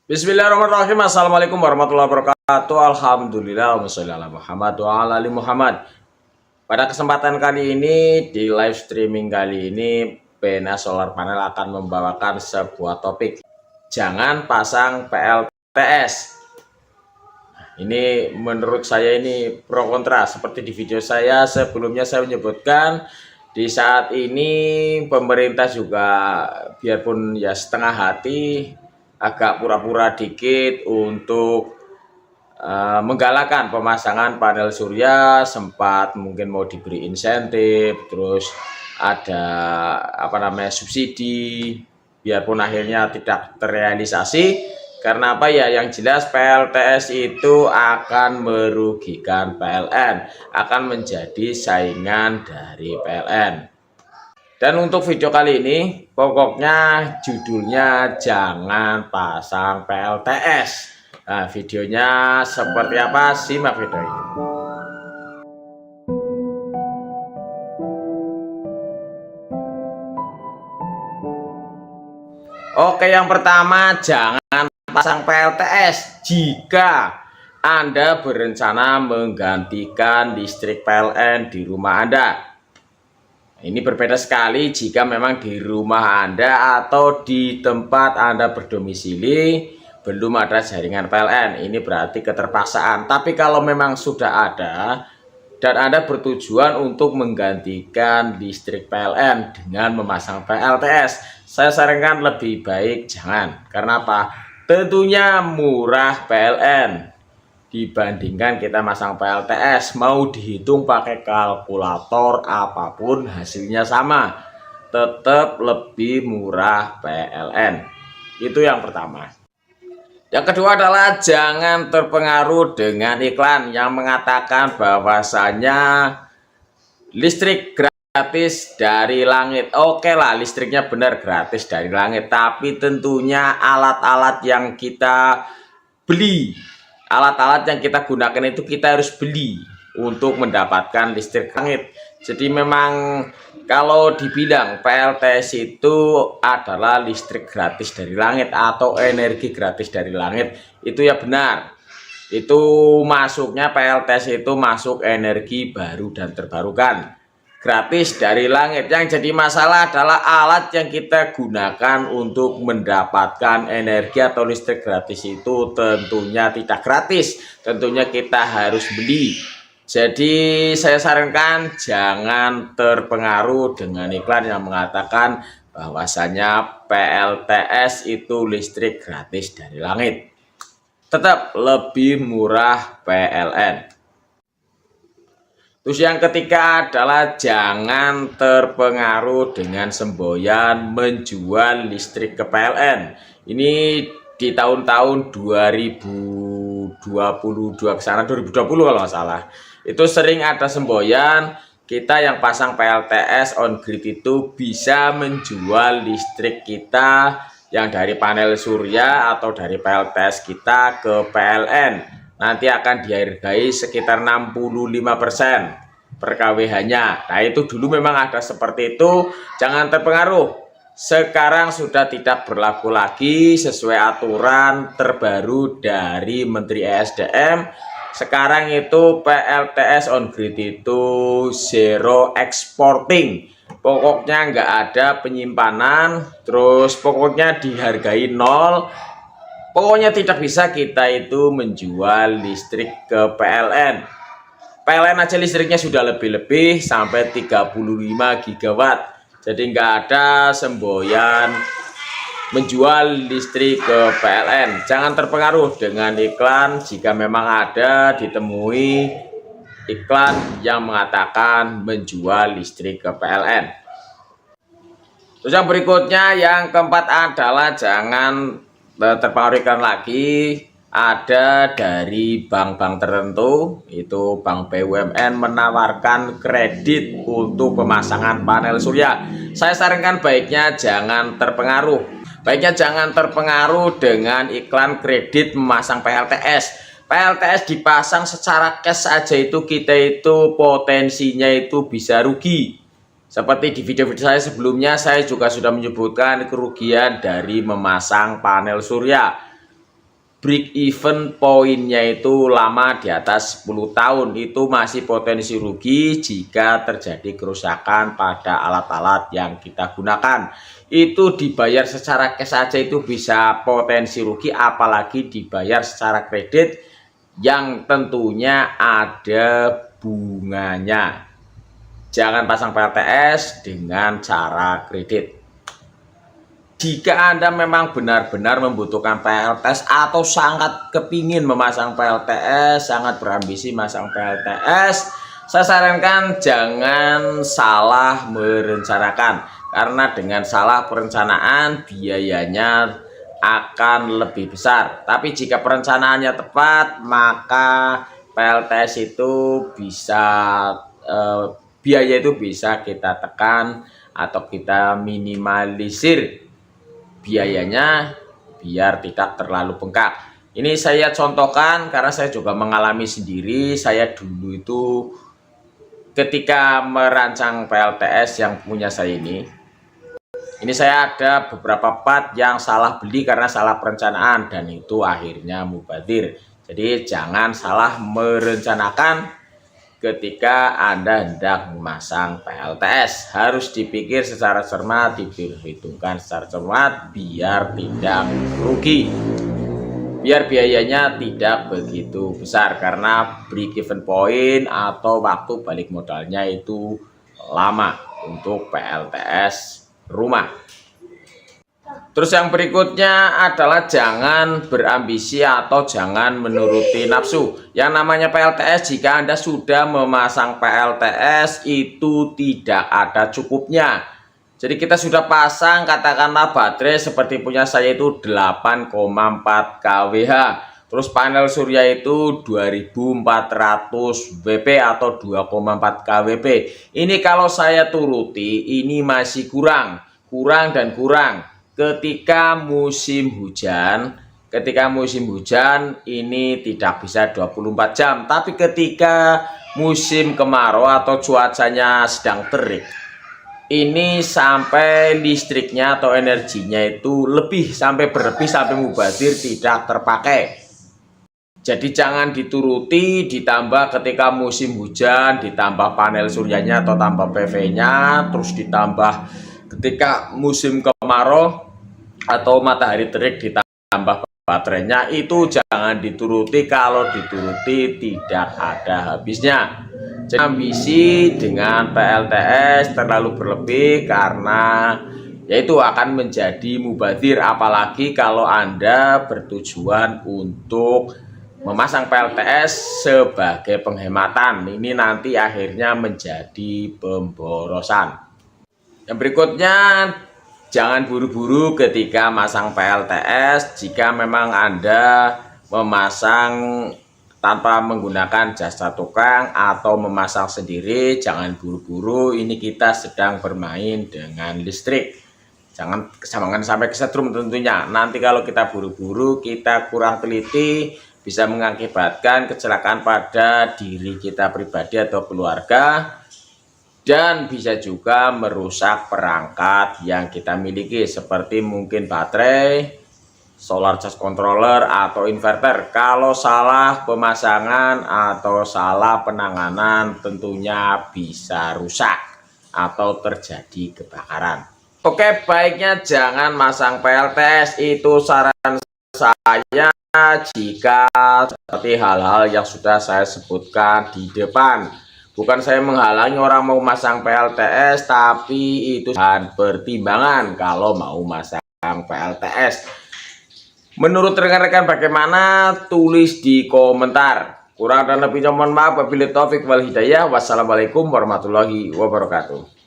Bismillahirrahmanirrahim. Assalamualaikum warahmatullahi wabarakatuh. Alhamdulillah Muhammad wa ala ali Muhammad. Pada kesempatan kali ini, di live streaming kali ini, Pena Solar Panel akan membawakan sebuah topik. Jangan pasang PLTS. Ini menurut saya ini pro kontra. Seperti di video saya sebelumnya saya menyebutkan, di saat ini pemerintah juga biarpun ya setengah hati, agak pura-pura dikit untuk menggalakkan pemasangan panel surya, sempat mungkin mau diberi insentif, terus ada subsidi, biarpun akhirnya tidak terrealisasi. Karena apa ya, yang jelas PLTS itu akan merugikan PLN, akan menjadi saingan dari PLN. Dan untuk video kali ini, pokoknya judulnya jangan pasang PLTS. Nah, videonya seperti apa? Simak video ini. Oke, yang pertama, jangan pasang PLTS jika Anda berencana menggantikan listrik PLN di rumah Anda. Ini berbeda sekali jika memang di rumah Anda atau di tempat Anda berdomisili belum ada jaringan PLN. Ini berarti keterpaksaan. Tapi kalau memang sudah ada dan Anda bertujuan untuk menggantikan listrik PLN dengan memasang PLTS, saya sarankan lebih baik jangan. Karena apa? Tentunya murah PLN dibandingkan kita masang PLTS. Mau dihitung pakai kalkulator apapun hasilnya sama, tetap lebih murah PLN. Itu yang pertama. Yang kedua adalah jangan terpengaruh dengan iklan yang mengatakan bahwasanya listrik gratis dari langit. Oke lah, listriknya benar gratis dari langit, tapi tentunya alat-alat yang kita beli, alat-alat yang kita gunakan itu kita harus beli untuk mendapatkan listrik langit. Jadi memang kalau dibilang PLTS itu adalah listrik gratis dari langit atau energi gratis dari langit, itu ya benar. Itu masuknya PLTS itu masuk energi baru dan terbarukan, gratis dari langit. Yang jadi masalah adalah alat yang kita gunakan untuk mendapatkan energi atau listrik gratis itu tentunya tidak gratis, tentunya kita harus beli. Jadi saya sarankan jangan terpengaruh dengan iklan yang mengatakan bahwasanya PLTS itu listrik gratis dari langit. Tetap lebih murah PLN. Terus yang ketiga adalah jangan terpengaruh dengan semboyan menjual listrik ke PLN. Ini di tahun-tahun 2022 ke sana, 2020 kalau nggak salah. Itu sering ada semboyan, kita yang pasang PLTS on grid itu bisa menjual listrik kita yang dari panel surya atau dari PLTS kita ke PLN. Nanti akan dihargai sekitar 65% per kWh-nya. Nah, itu dulu memang ada seperti itu. Jangan terpengaruh. Sekarang sudah tidak berlaku lagi sesuai aturan terbaru dari Menteri ESDM. Sekarang itu PLTS on grid itu zero exporting. Pokoknya nggak ada penyimpanan, terus pokoknya dihargai nol. Pokoknya tidak bisa kita itu menjual listrik ke PLN. PLN aja listriknya sudah lebih-lebih sampai 35 gigawatt. Jadi nggak ada semboyan menjual listrik ke PLN. Jangan terpengaruh dengan iklan jika memang ada ditemui iklan yang mengatakan menjual listrik ke PLN. Terus yang berikutnya, yang keempat adalah jangan terpengaruh iklan lagi. Ada dari bank-bank tertentu, itu bank BUMN menawarkan kredit untuk pemasangan panel surya. Saya sarankan baiknya jangan terpengaruh. Baiknya jangan terpengaruh dengan iklan kredit memasang PLTS. PLTS dipasang secara cash saja itu kita itu potensinya itu bisa rugi. Seperti di video-video saya sebelumnya, saya juga sudah menyebutkan kerugian dari memasang panel surya. break even poinnya itu lama di atas 10 tahun, itu masih potensi rugi jika terjadi kerusakan pada alat-alat yang kita gunakan. Itu dibayar secara cash saja itu bisa potensi rugi, apalagi dibayar secara kredit yang tentunya ada bunganya. Jangan pasang PLTS dengan cara kredit. Jika Anda memang benar-benar membutuhkan PLTS atau sangat kepingin memasang PLTS, sangat berambisi memasang PLTS, saya sarankan jangan salah merencanakan. Karena dengan salah perencanaan biayanya akan lebih besar. Tapi jika perencanaannya tepat, maka PLTS itu bisa biaya itu bisa kita tekan atau kita minimalisir biayanya biar tidak terlalu bengkak. Ini saya contohkan karena saya juga mengalami sendiri. Saya dulu itu ketika merancang PLTS yang punya saya ini saya ada beberapa part yang salah beli karena salah perencanaan dan itu akhirnya mubazir. Jadi jangan salah merencanakan ketika Anda hendak memasang PLTS. Harus dipikir secara cermat, diperhitungkan secara cermat biar tidak rugi, biar biayanya tidak begitu besar, karena break even point atau waktu balik modalnya itu lama untuk PLTS rumah. Terus yang berikutnya adalah jangan berambisi atau jangan menuruti nafsu. Yang namanya PLTS, jika Anda sudah memasang PLTS itu tidak ada cukupnya. Jadi kita sudah pasang katakanlah baterai seperti punya saya itu 8,4 kWh. Terus panel surya itu 2400 WP atau 2,4 kWp. Ini kalau saya turuti ini masih kurang dan kurang. Ketika musim hujan ini tidak bisa 24 jam. Tapi ketika musim kemarau atau cuacanya sedang terik, ini sampai listriknya atau energinya itu berlebih sampai mubazir tidak terpakai. Jadi jangan dituruti, ditambah ketika musim hujan, ditambah panel suryanya atau tambah PV-nya, terus ditambah ketika musim kemarau atau matahari terik ditambah baterainya, itu jangan dituruti. Kalau dituruti tidak ada habisnya. Jadi ambisi dengan PLTS terlalu berlebih karena yaitu akan menjadi mubazir, apalagi kalau Anda bertujuan untuk memasang PLTS sebagai penghematan. Ini nanti akhirnya menjadi pemborosan. Yang berikutnya, jangan buru-buru ketika masang PLTS. Jika memang Anda memasang tanpa menggunakan jasa tukang atau memasang sendiri, jangan buru-buru. Ini kita sedang bermain dengan listrik. Jangan sampai kesetrum tentunya. Nanti kalau kita buru-buru, kita kurang teliti, bisa mengakibatkan kecelakaan pada diri kita pribadi atau keluarga. Dan bisa juga merusak perangkat yang kita miliki seperti mungkin baterai, solar charge controller, atau inverter. Kalau salah pemasangan atau salah penanganan tentunya bisa rusak atau terjadi kebakaran. Oke, baiknya jangan masang PLTS, itu saran saya jika seperti hal-hal yang sudah saya sebutkan di depan. Bukan saya menghalangi orang mau masang PLTS, tapi itu bahan pertimbangan kalau mau masang PLTS. Menurut rekan-rekan bagaimana? Tulis di komentar. Kurang dan lebihnya mohon maaf. Wabillahi taufik wal hidayah. Wassalamualaikum warahmatullahi wabarakatuh.